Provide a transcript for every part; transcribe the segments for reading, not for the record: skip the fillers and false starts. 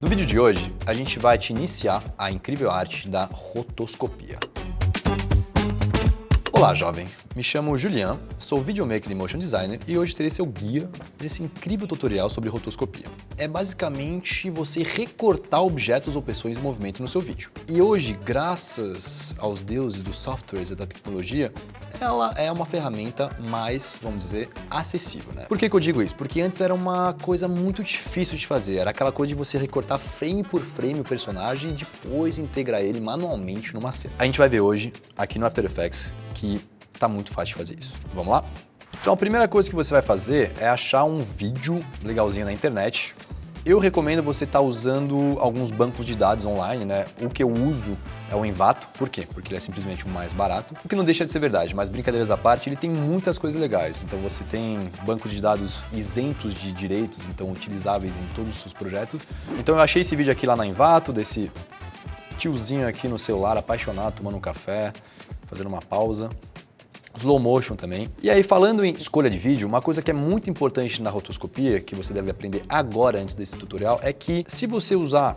No vídeo de hoje, a gente vai te iniciar a incrível arte da rotoscopia. Olá, jovem! Me chamo Julian, sou videomaker e motion designer e hoje terei seu guia nesse incrível tutorial sobre rotoscopia. É basicamente você recortar objetos ou pessoas em movimento no seu vídeo. E hoje, graças aos deuses dos softwares e da tecnologia, ela é uma ferramenta mais, vamos dizer, acessível, né? Por que eu digo isso? Porque antes era uma coisa muito difícil de fazer, era aquela coisa de você recortar frame por frame o personagem e depois integrar ele manualmente numa cena. A gente vai ver hoje, aqui no After Effects, que tá muito fácil de fazer isso. Vamos lá? Então a primeira coisa que você vai fazer é achar um vídeo legalzinho na internet. Eu recomendo você estar usando alguns bancos de dados online, né? O que eu uso é o Envato. Por quê? Porque ele é simplesmente o mais barato. O que não deixa de ser verdade, mas brincadeiras à parte, ele tem muitas coisas legais. Então você tem bancos de dados isentos de direitos, então utilizáveis em todos os seus projetos. Então eu achei esse vídeo aqui lá na Envato, desse tiozinho aqui no celular, apaixonado, tomando um café, fazendo uma pausa. Slow motion também. E aí, falando em escolha de vídeo, uma coisa que é muito importante na rotoscopia, que você deve aprender agora antes desse tutorial, é que se você usar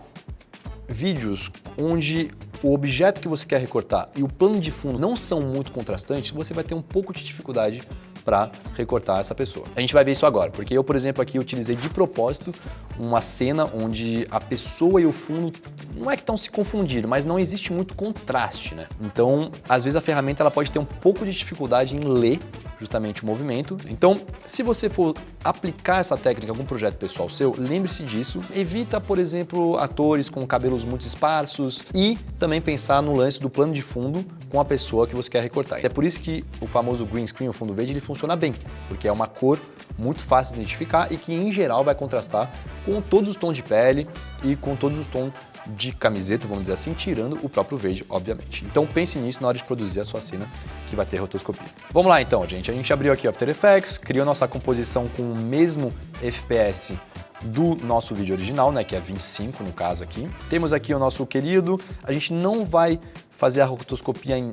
vídeos onde o objeto que você quer recortar e o plano de fundo não são muito contrastantes, você vai ter um pouco de dificuldade para recortar essa pessoa. A gente vai ver isso agora, porque eu, por exemplo, aqui utilizei de propósito uma cena onde a pessoa e o fundo não é que estão se confundindo, mas não existe muito contraste, né? Então, às vezes a ferramenta ela pode ter um pouco de dificuldade em ler justamente o movimento. Então, se você for aplicar essa técnica em algum projeto pessoal seu, lembre-se disso. Evita, por exemplo, atores com cabelos muito esparsos e também pensar no lance do plano de fundo com a pessoa que você quer recortar. É por isso que o famoso green screen, o fundo verde, ele funciona bem, porque é uma cor muito fácil de identificar e que, em geral, vai contrastar com todos os tons de pele e com todos os tons de camiseta, vamos dizer assim, tirando o próprio verde, obviamente. Então pense nisso na hora de produzir a sua cena que vai ter rotoscopia. Vamos lá então, gente. A gente abriu aqui o After Effects, criou nossa composição com o mesmo FPS do nosso vídeo original, né, que é 25 no caso aqui. Temos aqui o nosso querido, a gente não vai fazer a rotoscopia em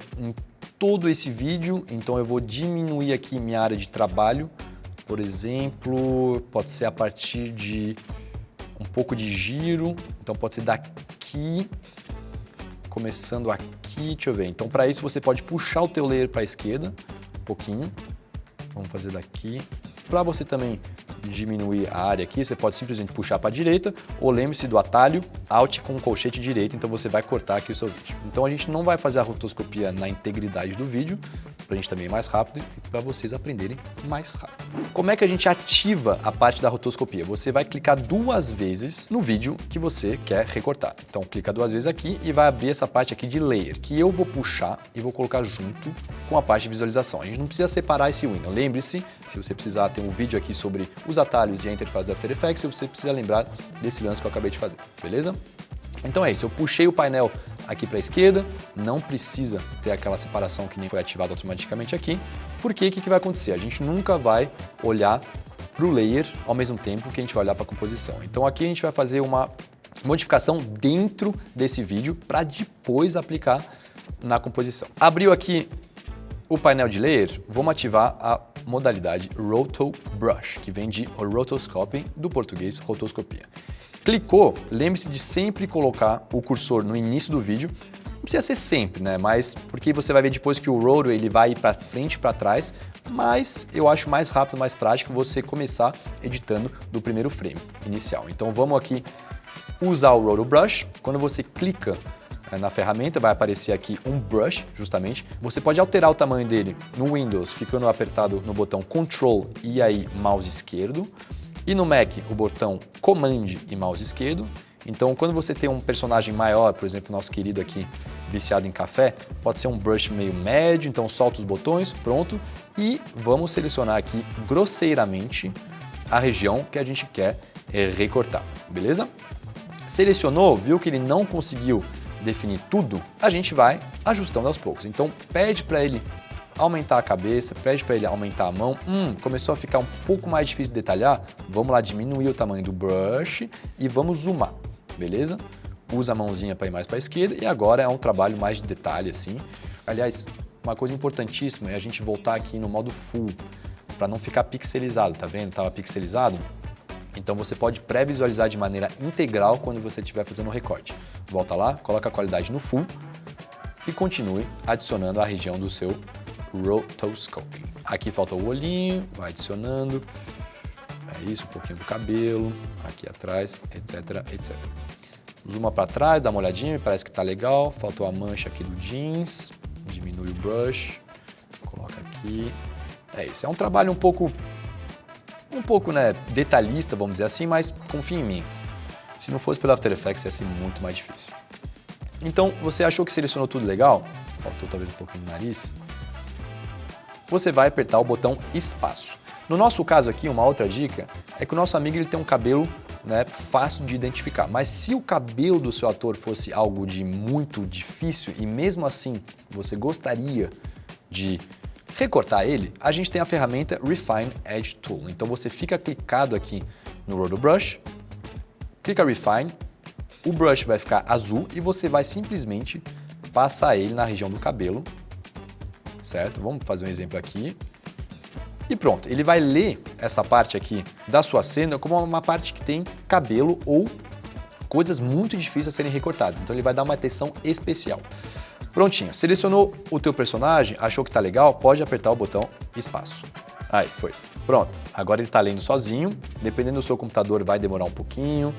todo esse vídeo, então eu vou diminuir aqui minha área de trabalho. Por exemplo, pode ser a partir de um pouco de giro, então pode ser daqui, começando aqui, deixa eu ver. Então para isso você pode puxar o teu layer para a esquerda, um pouquinho, vamos fazer daqui. Para você também diminuir a área aqui, você pode simplesmente puxar para a direita, ou lembre-se do atalho Alt com colchete direito, então você vai cortar aqui o seu vídeo. Então a gente não vai fazer a rotoscopia na integridade do vídeo, para a gente também ir mais rápido e para vocês aprenderem mais rápido. Como é que a gente ativa a parte da rotoscopia? Você vai clicar duas vezes no vídeo que você quer recortar. Então clica duas vezes aqui e vai abrir essa parte aqui de layer, que eu vou puxar e vou colocar junto com a parte de visualização. A gente não precisa separar esse window. Lembre-se, se você precisar ter um vídeo aqui sobre os atalhos e a interface do After Effects, você precisa lembrar desse lance que eu acabei de fazer, beleza? Então é isso, eu puxei o painel aqui para a esquerda, não precisa ter aquela separação que nem foi ativada automaticamente aqui, porque o que vai acontecer? A gente nunca vai olhar para o layer ao mesmo tempo que a gente vai olhar para a composição. Então aqui a gente vai fazer uma modificação dentro desse vídeo para depois aplicar na composição. Abriu aqui o painel de layer, vamos ativar a modalidade Roto Brush, que vem de rotoscoping, do português rotoscopia. Clicou, lembre-se de sempre colocar o cursor no início do vídeo. Não precisa ser sempre, né? Mas porque você vai ver depois que o roto ele vai para frente e para trás, mas eu acho mais rápido, mais prático você começar editando do primeiro frame inicial. Então vamos aqui usar o Roto Brush. Quando você clica na ferramenta, vai aparecer aqui um brush, justamente. Você pode alterar o tamanho dele no Windows, ficando apertado no botão Control e aí mouse esquerdo. E no Mac, o botão Command e mouse esquerdo. Então, quando você tem um personagem maior, por exemplo, nosso querido aqui, viciado em café, pode ser um brush meio médio, então solta os botões, pronto. E vamos selecionar aqui grosseiramente a região que a gente quer recortar, beleza? Selecionou, viu que ele não conseguiu definir tudo, a gente vai ajustando aos poucos. Então, pede para ele aumentar a cabeça, pede para ele aumentar a mão. Começou a ficar um pouco mais difícil de detalhar. Vamos lá diminuir o tamanho do brush e vamos zoomar, beleza? Usa a mãozinha para ir mais para a esquerda e agora é um trabalho mais de detalhe assim. Aliás, uma coisa importantíssima é a gente voltar aqui no modo full para não ficar pixelizado, tá vendo? Tava pixelizado. Então você pode pré-visualizar de maneira integral quando você estiver fazendo o recorte. Volta lá, coloca a qualidade no full e continue adicionando a região do seu rotoscoping. Aqui falta o olhinho, vai adicionando. É isso, um pouquinho do cabelo, aqui atrás, etc, etc. Zooma para trás, dá uma olhadinha, parece que tá legal. Faltou a mancha aqui do jeans, diminui o brush, coloca aqui. É isso, é um trabalho um pouco, né, detalhista, vamos dizer assim, mas confia em mim. Se não fosse pelo After Effects, ia ser muito mais difícil. Então, você achou que selecionou tudo legal? Faltou talvez um pouquinho do nariz. Você vai apertar o botão espaço. No nosso caso aqui, uma outra dica é que o nosso amigo ele tem um cabelo, né, fácil de identificar. Mas se o cabelo do seu ator fosse algo de muito difícil e mesmo assim você gostaria de recortar ele, a gente tem a ferramenta Refine Edge Tool. Então você fica clicado aqui no Roto Brush, clica Refine, o brush vai ficar azul e você vai simplesmente passar ele na região do cabelo, certo? Vamos fazer um exemplo aqui. E pronto, ele vai ler essa parte aqui da sua cena como uma parte que tem cabelo ou coisas muito difíceis a serem recortadas. Então ele vai dar uma atenção especial. Prontinho, selecionou o teu personagem, achou que tá legal, pode apertar o botão espaço. Aí, foi. Pronto, agora ele tá lendo sozinho, dependendo do seu computador vai demorar um pouquinho,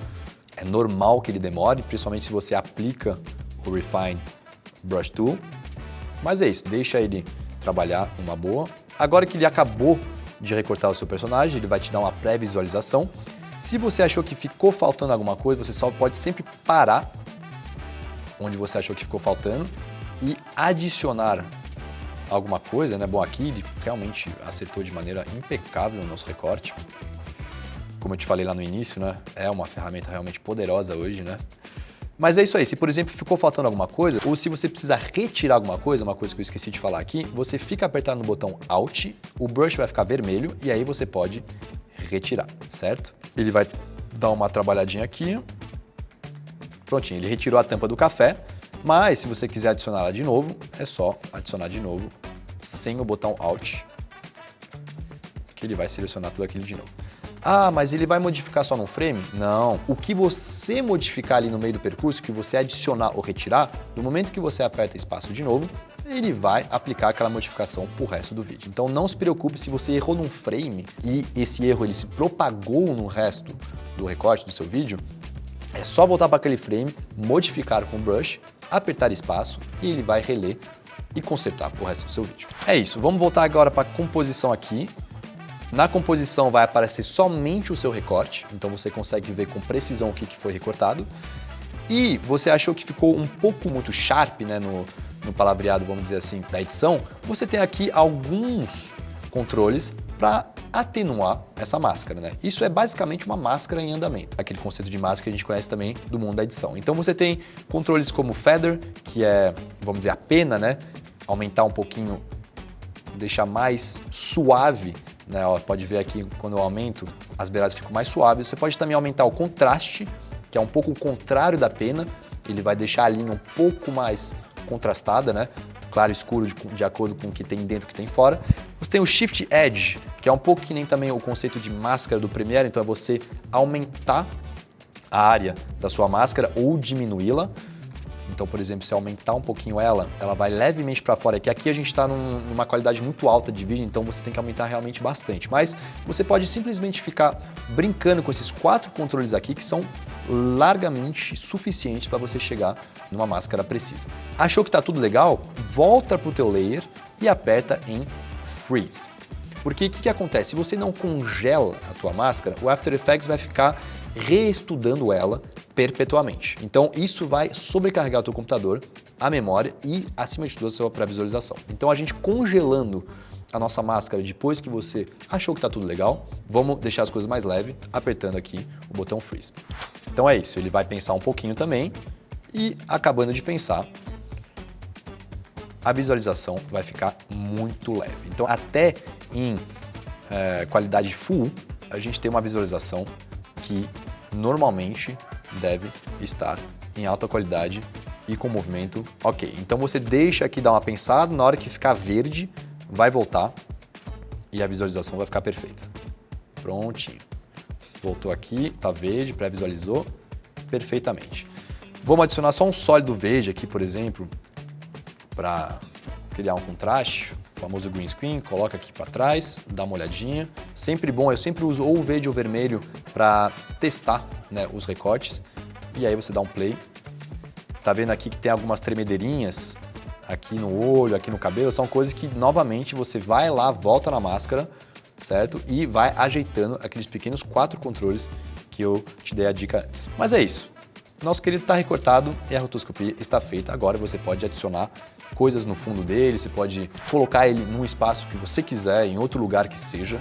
é normal que ele demore, principalmente se você aplica o Refine Brush Tool. Mas é isso, deixa ele trabalhar numa boa. Agora que ele acabou de recortar o seu personagem, ele vai te dar uma pré-visualização. Se você achou que ficou faltando alguma coisa, você só pode sempre parar onde você achou que ficou faltando e adicionar alguma coisa, né? Bom, aqui ele realmente acertou de maneira impecável o nosso recorte. Como eu te falei lá no início, né? É uma ferramenta realmente poderosa hoje, né? Mas é isso aí, se por exemplo ficou faltando alguma coisa, ou se você precisa retirar alguma coisa, uma coisa que eu esqueci de falar aqui, você fica apertado no botão Alt, o brush vai ficar vermelho e aí você pode retirar, certo? Ele vai dar uma trabalhadinha aqui, prontinho, ele retirou a tampa do café, mas se você quiser adicionar ela de novo, é só adicionar de novo sem o botão Alt, que ele vai selecionar tudo aquilo de novo. Ah, mas ele vai modificar só num frame? Não. O que você modificar ali no meio do percurso, que você adicionar ou retirar, no momento que você aperta espaço de novo, ele vai aplicar aquela modificação pro resto do vídeo. Então não se preocupe se você errou num frame e esse erro ele se propagou no resto do recorte do seu vídeo, é só voltar para aquele frame, modificar com o brush, apertar espaço e ele vai reler e consertar pro resto do seu vídeo. É isso, vamos voltar agora para a composição aqui. Na composição vai aparecer somente o seu recorte, então você consegue ver com precisão o que foi recortado. E você achou que ficou um pouco muito sharp, né, no palavreado, vamos dizer assim, da edição, você tem aqui alguns controles para atenuar essa máscara, né? Isso é basicamente uma máscara em andamento, aquele conceito de máscara que a gente conhece também do mundo da edição. Então você tem controles como Feather, que é, vamos dizer, a pena, né? Aumentar um pouquinho, deixar mais suave, né? Ó, pode ver aqui quando eu aumento, as beiradas ficam mais suaves. Você pode também aumentar o contraste, que é um pouco o contrário da pena, ele vai deixar a linha um pouco mais contrastada, né? Claro e escuro de acordo com o que tem dentro e o que tem fora. Você tem o Shift Edge, que é um pouco que nem também o conceito de máscara do Premiere, então é você aumentar a área da sua máscara ou diminuí-la. Então, por exemplo, se aumentar um pouquinho ela vai levemente para fora. Aqui a gente está numa qualidade muito alta de vídeo, então você tem que aumentar realmente bastante. Mas você pode simplesmente ficar brincando com esses 4 controles aqui, que são largamente suficientes para você chegar numa máscara precisa. Achou que está tudo legal? Volta para o teu layer e aperta em Freeze. Porque o que acontece? Se você não congela a tua máscara, o After Effects vai ficar reestudando ela perpetuamente. Então isso vai sobrecarregar o teu computador, a memória e, acima de tudo, a sua pré-visualização. Então a gente congelando a nossa máscara depois que você achou que está tudo legal, vamos deixar as coisas mais leves, apertando aqui o botão Freeze. Então é isso, ele vai pensar um pouquinho também e, acabando de pensar, a visualização vai ficar muito leve. Então até em qualidade full, a gente tem uma visualização que normalmente deve estar em alta qualidade e com movimento ok. Então você deixa aqui dar uma pensada, na hora que ficar verde, vai voltar e a visualização vai ficar perfeita. Prontinho. Voltou aqui, tá verde, pré-visualizou perfeitamente. Vamos adicionar só um sólido verde aqui, por exemplo, para criar um contraste, o famoso green screen, coloca aqui para trás, dá uma olhadinha. Sempre bom, eu sempre uso ou verde ou vermelho para testar, né, os recortes. E aí você dá um play. Tá vendo aqui que tem algumas tremedeirinhas aqui no olho, aqui no cabelo, são coisas que novamente você vai lá, volta na máscara, certo? E vai ajeitando aqueles pequenos 4 controles que eu te dei a dica antes. Mas é isso. Nosso querido está recortado e a rotoscopia está feita. Agora você pode adicionar coisas no fundo dele, você pode colocar ele num espaço que você quiser, em outro lugar que seja.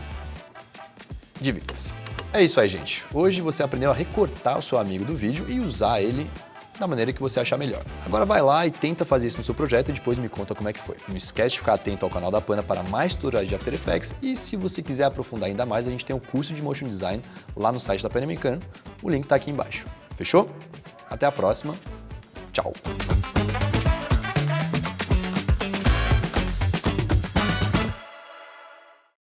Divirta-se. É isso aí, gente. Hoje você aprendeu a recortar o seu amigo do vídeo e usar ele da maneira que você achar melhor. Agora vai lá e tenta fazer isso no seu projeto e depois me conta como é que foi. Não esquece de ficar atento ao canal da Pana para mais tutoriais de After Effects e se você quiser aprofundar ainda mais, a gente tem um curso de Motion Design lá no site da Pan Americana. O link está aqui embaixo. Fechou? Até a próxima. Tchau!